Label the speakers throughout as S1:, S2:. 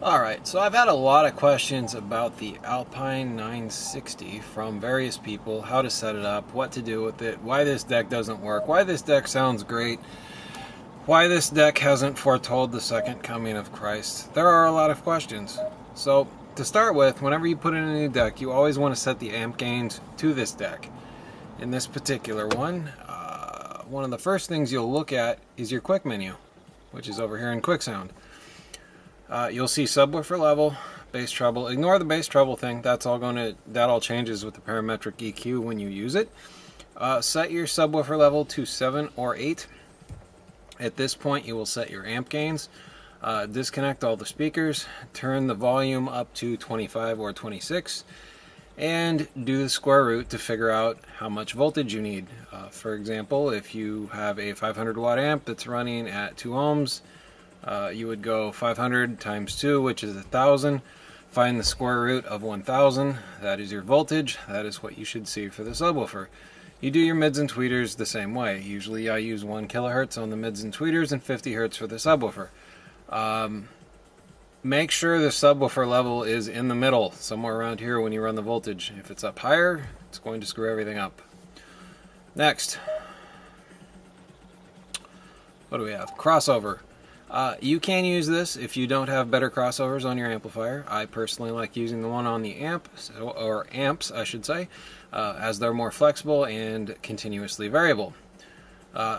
S1: Alright, so I've had a lot of questions about the Alpine 960 from various people, how to set it up, what to do with it, why this deck doesn't work, why this deck sounds great, why this deck hasn't foretold the second coming of Christ. There are a lot of questions. So, to start with, whenever you put in a new deck, you always want to set the amp gains to this deck. In this particular one of the first things you'll look at is your quick menu, which is over here in quick sound. You'll see subwoofer level, bass treble. Ignore the bass treble thing. That all changes with the parametric EQ when you use it. Set your subwoofer level to 7 or 8. At this point, you will set your amp gains. Disconnect all the speakers. Turn the volume up to 25 or 26. And do the square root to figure out how much voltage you need. For example, if you have a 500 watt amp that's running at 2 ohms, you would go 500 times 2, which is 1,000. Find the square root of 1,000. That is your voltage. That is what you should see for the subwoofer. You do your mids and tweeters the same way. Usually I use 1 kilohertz on the mids and tweeters and 50 hertz for the subwoofer. Make sure the subwoofer level is in the middle, somewhere around here when you run the voltage. If it's up higher, it's going to screw everything up. Next, what do we have? Crossover. You can use this if you don't have better crossovers on your amplifier. I personally like using the one on the amp, or amps I should say, as they're more flexible and continuously variable.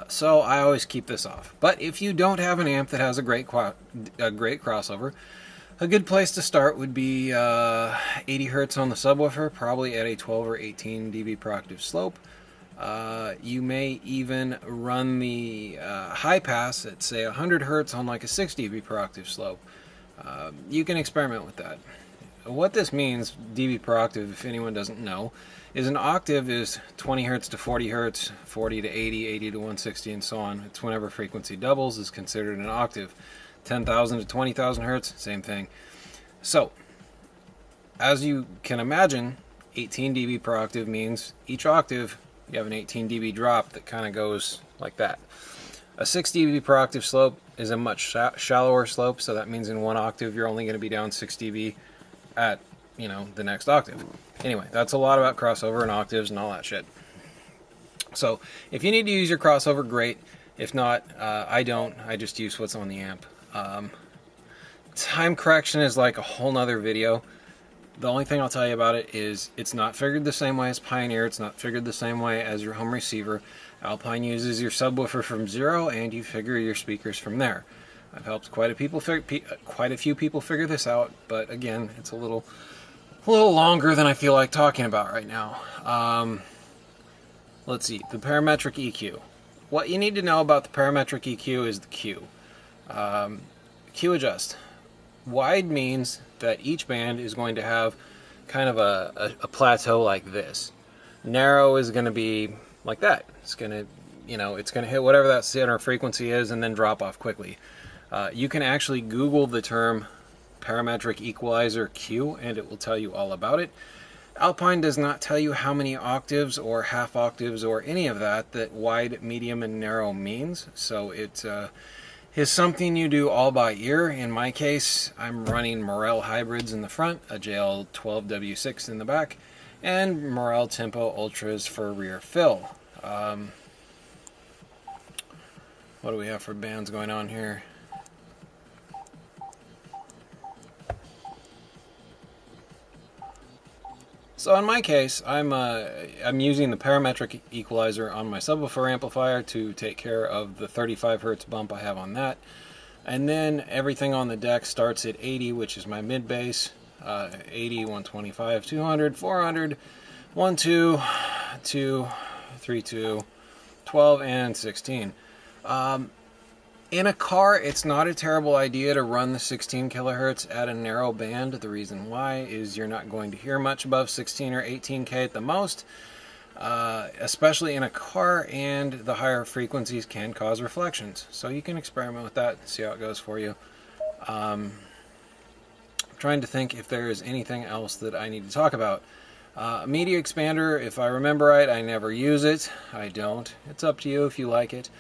S1: So I always keep this off. But if you don't have an amp that has a great crossover, a good place to start would be 80 hertz on the subwoofer, probably at a 12 or 18 dB per octave slope. You may even run the high pass at say 100 hertz on like a 6 dB per octave slope. You can experiment with that. What this means, dB per octave, if anyone doesn't know, is an octave is 20 hertz to 40 hertz, 40 to 80, 80 to 160, and so on. It's whenever frequency doubles is considered an octave. 10,000 to 20,000 hertz, same thing. So, as you can imagine, 18 dB per octave means each octave you have an 18 dB drop that kind of goes like that. A 6 dB per octave slope is a much shallower slope, so that means in one octave you're only going to be down 6 dB at, the next octave. Anyway, that's a lot about crossover and octaves and all that shit. So, if you need to use your crossover, great. If not, I don't. I just use what's on the amp. Time correction is like a whole nother video. The only thing I'll tell you about it is it's not figured the same way as Pioneer. It's not figured the same way as your home receiver. Alpine uses your subwoofer from 0, and you figure your speakers from there. I've helped quite a few people figure this out, but again, it's a little longer than I feel like talking about right now. Let's see, the parametric EQ. What you need to know about the parametric EQ is the Q. Q adjust. Wide means that each band is going to have kind of a plateau like this. Narrow is going to be like that. It's going to, it's going to hit whatever that center frequency is and then drop off quickly. You can actually Google the term parametric equalizer Q and it will tell you all about it. Alpine does not tell you how many octaves or half octaves or any of that wide, medium, and narrow means. So it is something you do all by ear. In my case, I'm running Morel hybrids in the front, a JL12 W6 in the back, and Morel Tempo Ultras for rear fill. What do we have for bands going on here? So in my case, I'm using the parametric equalizer on my subwoofer amplifier to take care of the 35 hertz bump I have on that. And then everything on the deck starts at 80, which is my mid bass. 80, 125, 200, 400, 1, 2, 2, 3, 2, 12, and 16. In a car, it's not a terrible idea to run the 16 kilohertz at a narrow band. The reason why is you're not going to hear much above 16 or 18K at the most, especially in a car, and the higher frequencies can cause reflections. So you can experiment with that and see how it goes for you. I'm trying to think if there is anything else that I need to talk about. Media expander, if I remember right, I never use it. I don't. It's up to you if you like it.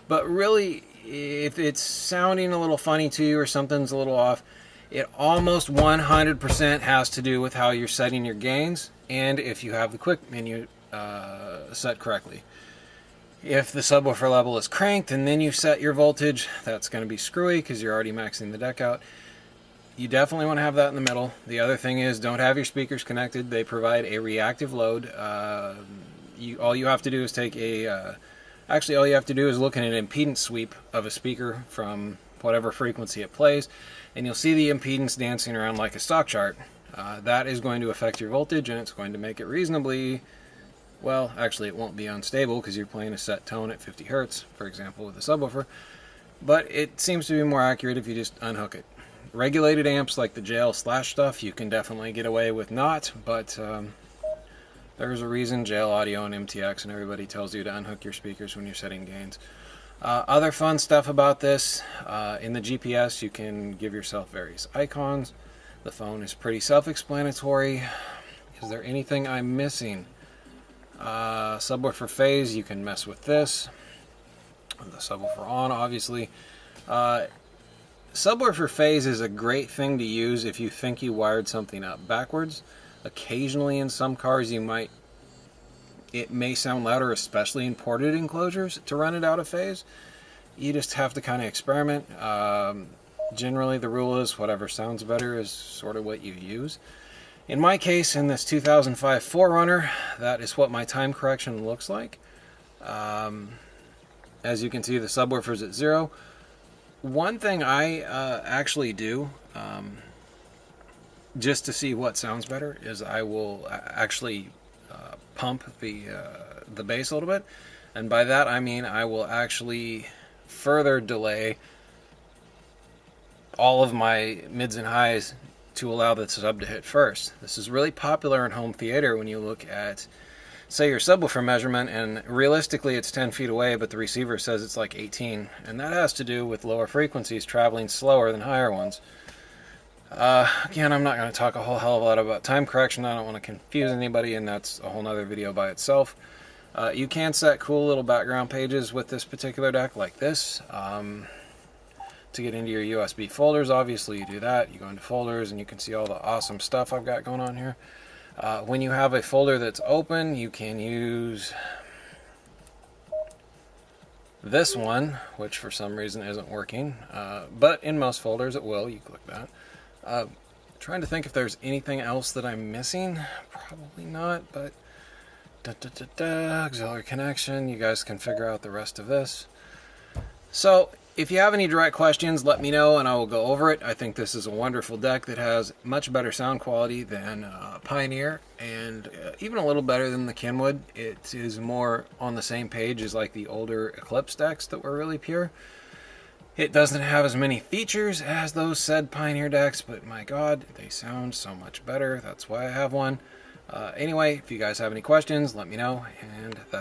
S1: But really, if it's sounding a little funny to you or something's a little off, It almost 100% has to do with how you're setting your gains and if you have the quick menu set correctly. If the subwoofer level is cranked and then you set your voltage, that's going to be screwy because you're already maxing the deck out. You definitely want to have that in the middle. The other thing is, don't have your speakers connected. They provide a reactive load. All you have to do is take a... actually, all you have to do is look at an impedance sweep of a speaker from whatever frequency it plays, and you'll see the impedance dancing around like a stock chart. That is going to affect your voltage, and it's going to make it reasonably... well, actually, it won't be unstable because you're playing a set tone at 50 Hertz, for example, with a subwoofer. But it seems to be more accurate if you just unhook it. Regulated amps like the JL Slash stuff, you can definitely get away with not, but there's a reason JL Audio and MTX and everybody tells you to unhook your speakers when you're setting gains. Other fun stuff about this, in the GPS you can give yourself various icons. The phone is pretty self-explanatory. Is there anything I'm missing? Subwoofer phase, you can mess with this. The subwoofer on, obviously. Subwoofer phase is a great thing to use if you think you wired something up backwards. Occasionally in some cars it may sound louder, especially in ported enclosures, to run it out of phase. You just have to kind of experiment. Generally the rule is whatever sounds better is sort of what you use. In my case, in this 2005 4Runner, that is what my time correction looks like. As you can see, the subwoofer's at 0. One thing I actually do, just to see what sounds better, is I will actually pump the bass a little bit. And by that I mean I will actually further delay all of my mids and highs to allow the sub to hit first. This is really popular in home theater when you look at, say, your subwoofer measurement, and realistically it's 10 feet away, but the receiver says it's like 18, and that has to do with lower frequencies traveling slower than higher ones. Again, I'm not going to talk a whole hell of a lot about time correction. I don't want to confuse anybody, and that's a whole nother video by itself. You can set cool little background pages with this particular deck, like this. To get into your USB folders, obviously you do that. You go into folders and you can see all the awesome stuff I've got going on here. When you have a folder that's open, you can use this one, which for some reason isn't working, but in most folders it will. You click that. Trying to think if there's anything else that I'm missing. Probably not, but auxiliary connection. You guys can figure out the rest of this. So if you have any direct questions, let me know and I will go over it. I think this is a wonderful deck that has much better sound quality than Pioneer, and even a little better than the Kenwood. It is more on the same page as like the older Eclipse decks that were really pure. It doesn't have as many features as those said Pioneer decks, but my god, they sound so much better. That's why I have one. Anyway, if you guys have any questions, let me know, and that's